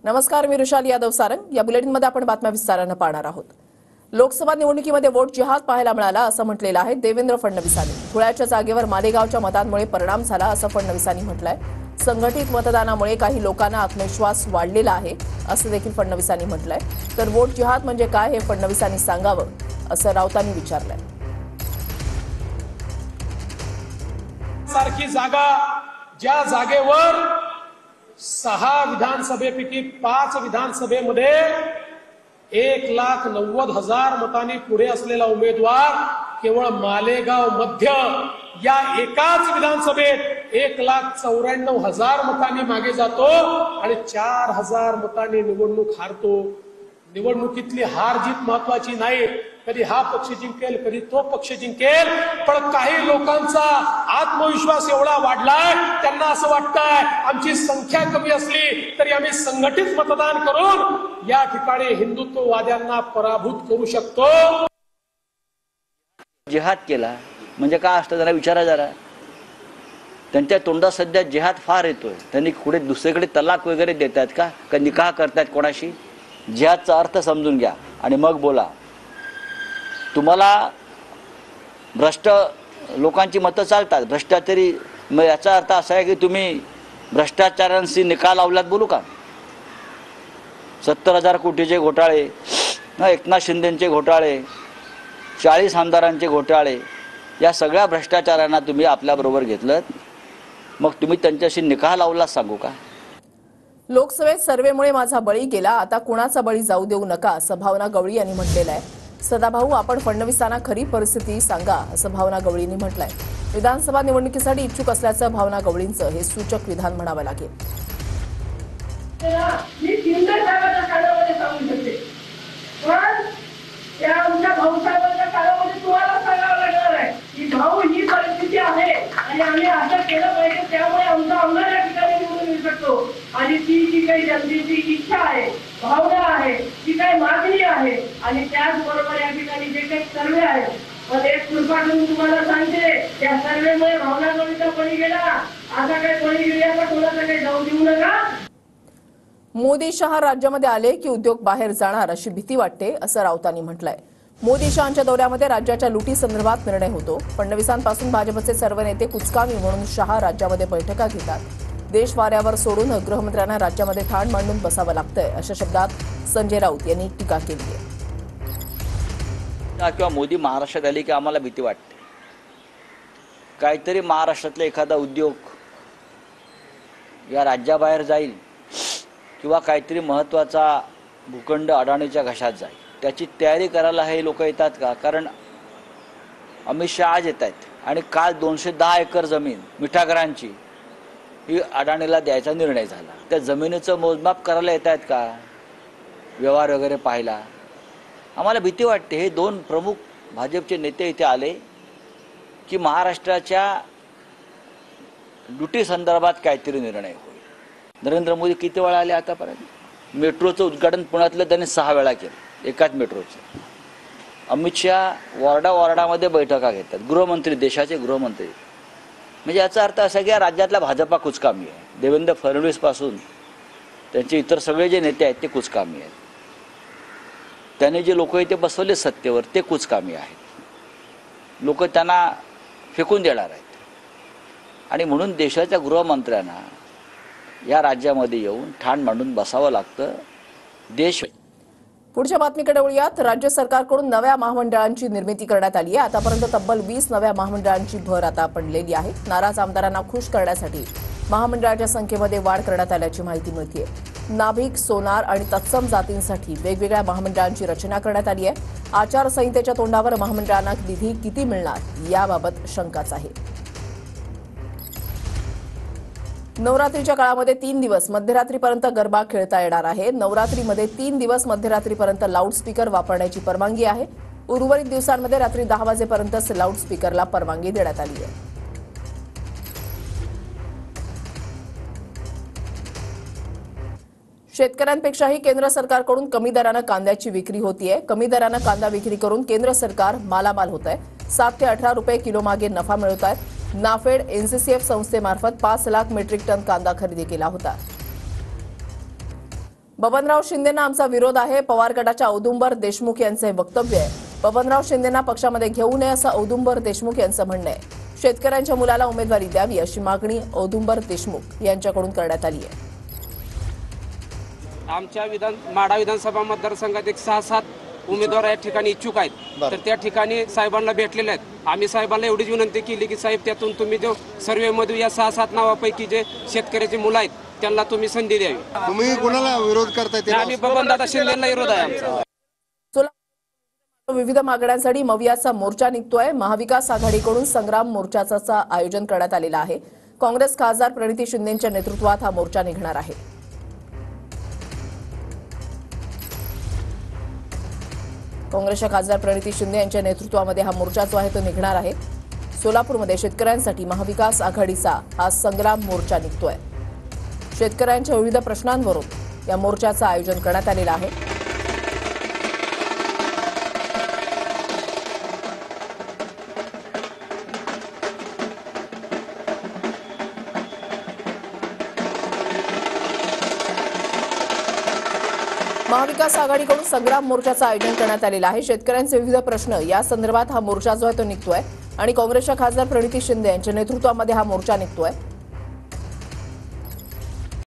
नमस्कार, मी ऋषाली यादव सारंग। या बुलेटिनमध्ये आपण बातम्या विस्ताराने पाहणार आहोत। लोकसभा निवडणुकीमध्ये वोट जिहाद पाहायला मिळाला असं म्हटलेलं आहे देवेंद्र फडणवीसांनी। धुळ्याच्या जागेवर मालेगावच्या मतांमुळे परिणाम झाला असं फडणवीसांनी म्हटलंय। संघटित मतदानामुळे काही लोकांना आत्मविश्वास वाढलेला आहे असं देखील फडणवीसांनी म्हटलंय। तर वोट जिहाद म्हणजे काय हे फडणवीसांनी सांगावं असं राऊतांनी विचारलंय। सारखी जागा ज्या जागेवर 6 विधानसभेपैकी 5 विधानसभेमध्ये 1,90,000 मतांनी पुढे असलेला उमेदवार केवळ मालेगाव मध्य या एकाच विधानसभेत 1,94,000 मतांनी मागे जातो आणि 4,000 मतांनी निवडणूक हारतो। निवडणुकीतली हार जीत महत्वाची नाही, कधी हा पक्ष जिंकेल कधी तो पक्ष जिंकेल, पण काही लोकांचा आत्मविश्वास एवढा वाढलाय, त्यांना असं वाटतंय आमची संख्या कमी असली तरी आम्ही संघटित मतदान करून या ठिकाणी हिंदुत्ववाद्यांना पराभूत करू शकतो। जिहाद केला म्हणजे काय असतं जरा विचारा जरा। त्यांच्या तोंडात सध्या जिहाद फार येतोय। त्यांनी पुढे दुसरीकडे तलाक वगैरे देतात का निकाह करतात कोणाशी? जिहादचा अर्थ समजून घ्या आणि मग बोला। तुम्हाला भ्रष्ट लोकांची मतं चालतात, भ्रष्टाचारी, मग याचा अर्थ असा आहे की तुम्ही भ्रष्टाचारांशी निकाल लावलात बोलू का? 70,000 कोटीचे घोटाळे, एकनाथ शिंदेचे घोटाळे, 40 आमदारांचे घोटाळे, या सगळ्या भ्रष्टाचारांना तुम्ही आपल्याबरोबर घेतलं, मग तुम्ही त्यांच्याशी निकाल लावला सांगू का? लोकसभेत सर्वेमुळे माझा बळी गेला, आता कुणाचा बळी जाऊ देऊ नका असं भावना गवळी यांनी म्हटलेलं आहे। सदाभाऊ, आपण फडणवीसांना खरी परिस्थिती सांगा असं भावना गवळींनी म्हटलंय। विधानसभा निवडणुकीसाठी इच्छुक असल्याचं भावना गवळींचं हे सूचक विधान म्हणावं लागेल। भाऊ ही परिस्थिती आहे आणि आम्ही असं केलं पाहिजे, त्यामुळे आमचा आमदार या ठिकाणी निवडून येऊ शकतो। आणि ती जी काही जनतेची इच्छा आहे, भावना आहे, जी काही मागणी आहे, आणि त्याचबरोबर या ठिकाणी जे काही सर्वे आहे, मग एक कृपाकडून तुम्हाला सांगते, त्या सर्वेमुळे भावना गवळीचा बळी गेला, आता काही बळी गेल्याचा कोणाचा काही जाऊ देऊ नका। मोदी शहा राज्यामध्ये आले की उद्योग बाहेर जाणार अशी भीती वाटते असं राऊतांनी म्हटलंय। मोदी शहांच्या दौऱ्यामध्ये राज्याच्या लुटी संदर्भात निर्णय होतो। फडणवीसांपासून भाजपचे सर्व नेते कुचकामी म्हणून शहा राज्यामध्ये बैठका घेतात। देश वाऱ्यावर सोडून गृहमंत्र्यांना राज्यामध्ये ठाण मांडून बसावं लागतंय अशा शब्दात संजय राऊत यांनी टीका केली आहे। किंवा मोदी महाराष्ट्रात आले की आम्हाला भीती वाटते, काहीतरी महाराष्ट्रातला एखादा उद्योग या राज्याबाहेर जाईल किंवा काहीतरी महत्त्वाचा भूखंड अडाणीच्या घशात जाईल, त्याची तयारी करायला हे लोक येतात का? कारण अमित शहा आज येत आहेत आणि काल 210 एकर जमीन मिठागरांची ही अडाणीला द्यायचा निर्णय झाला। त्या जमिनीचं मोजमाप करायला येत आहेत का? व्यवहार वगैरे पाहिला? आम्हाला भीती वाटते हे दोन प्रमुख भाजपचे नेते इथे आले की महाराष्ट्राच्या लुटी संदर्भात काहीतरी निर्णय होईल। नरेंद्र मोदी किती वेळा आले आतापर्यंत? मेट्रोचं उद्घाटन पुण्यातलं त्यांनी 6 वेळा केलं, एकाच मेट्रोचं। अमित शहा वॉर्डामध्ये बैठका घेतात, गृहमंत्री, देशाचे गृहमंत्री। म्हणजे याचा अर्थ असा की या राज्यातला भाजपा कुचकामी आहे। देवेंद्र फडणवीस पासून त्यांचे इतर सगळे जे नेते आहेत ते कुचकामी आहेत। त्याने जे लोक इथे बसवले सत्तेवर ते कुचकामी आहेत। लोक त्यांना फेकून देणार आहेत आणि म्हणून देशाच्या गृहमंत्र्यांना या राज्यामध्ये येऊन ठाण मांडून बसावं लागतं। देश पुढच्या बातमीकडे वळूयात। राज्य सरकारकडून नव्या महामंडळांची निर्मिती करण्यात आली आहे। आतापर्यंत तब्बल 20 नव्या महामंडळांची भर आता पडलेली आहे। नाराज आमदारांना खुश करण्यासाठी महामंडळाच्या संख्येमध्ये वाढ करण्यात आल्याची माहिती मिळते। नाभिक, सोनार आणि तत्सम जातींसाठी वेगवेगळ्या महामंडळांची रचना करण्यात आली आहे। आचारसंहितेच्या तोंडावर महामंडळांना निधी किती मिळणार याबाबत शंकाच आहे। नवरात्रीच्या काळामध्ये 3 दिवस मध्यरात्रीपर्यंत गरबा खेळता येणार आहे। नवरात्रीमध्ये 3 दिवस मध्यरात्रीपर्यंत लाऊडस्पीकर वापरण्याची परवानगी आहे। उर्वरित दिवसांमध्ये रात्री 10 वाजेपर्यंतच लाऊडस्पीकरला परवानगी देण्यात आली आहे। शेतकऱ्यांपेक्षाही केंद्र सरकारकडून कमी दरानं कांद्याची विक्री होतीये। कमी दरानं कांदा विक्री करून केंद्र सरकार मालामाल होत आहे। 7 ते 18 रुपये किलो मागे नफा मिळवत आहे। नाफेड एनसीसीएफ संस्थेमार्फत 5 लाख मेट्रिक टन कांदा खरेदी केला होता। बबनराव शिंदेंना आमचा विरोध आहे, पवार गटाच्या औदुंबर देशमुख यांचे वक्तव्य आहे. बबनराव शिंदेंना पक्षामध्ये घेऊ नये असं औदुंबर देशमुख यांचं म्हणणं आहे. शेतकऱ्यांच्या मुलाला उमेदवारी द्यावी अशी मागणी औदुंबर देशमुख यांच्याकडून करण्यात आली आहे. आमच्या माढा विधानसभा मतदारसंघात एक 6-7 उमेदवार या ठिकाणी इच्छुक आहेत. तर त्या ठिकाणी साहेबांना भेटलेले आहेत. आम्ही साहेबांना एवढीच विनंती केली की साहेब, त्यातून तुम्ही जो सर्वेमध्ये या 6-7 नावापैकी जे शेतकऱ्याची मुलं आहेत त्यांना तुम्ही संधी द्यावी. तुम्ही कोणाला विरोध करताय? आम्ही बबनदादा शिंदेला विरोध आहे आमचा. विविध मागण्यांसाठी मवियाचा मोर्चा निघतोय. महाविकास आघाडीकडून संग्राम मोर्चाचं आयोजन करण्यात आलेलं आहे. काँग्रेस खासदार प्रणिती शिंदेच्या नेतृत्वात हा मोर्चा निघणार आहे. काँग्रेसच्या खासदार प्रणिती शिंदे यांच्या नेतृत्वामध्ये हा मोर्चा जो आहे तो निघणार आहे. सोलापूरमध्ये शेतकऱ्यांसाठी महाविकास आघाडीचा हा संग्राम मोर्चा निघतोय. शेतकऱ्यांच्या विविध प्रश्नांवरून या मोर्चाचं आयोजन करण्यात आलेलं आहे. महाविकास आघाडीकडून संग्राम मोर्चाचं आयोजन करण्यात आलेलं आहे. शेतकऱ्यांचे विविध प्रश्न या संदर्भात हा मोर्चा जो आहे तो निघतोय आणि काँग्रेसच्या खासदार प्रणिती शिंदे यांच्या नेतृत्वामध्ये हा मोर्चा निघतोय.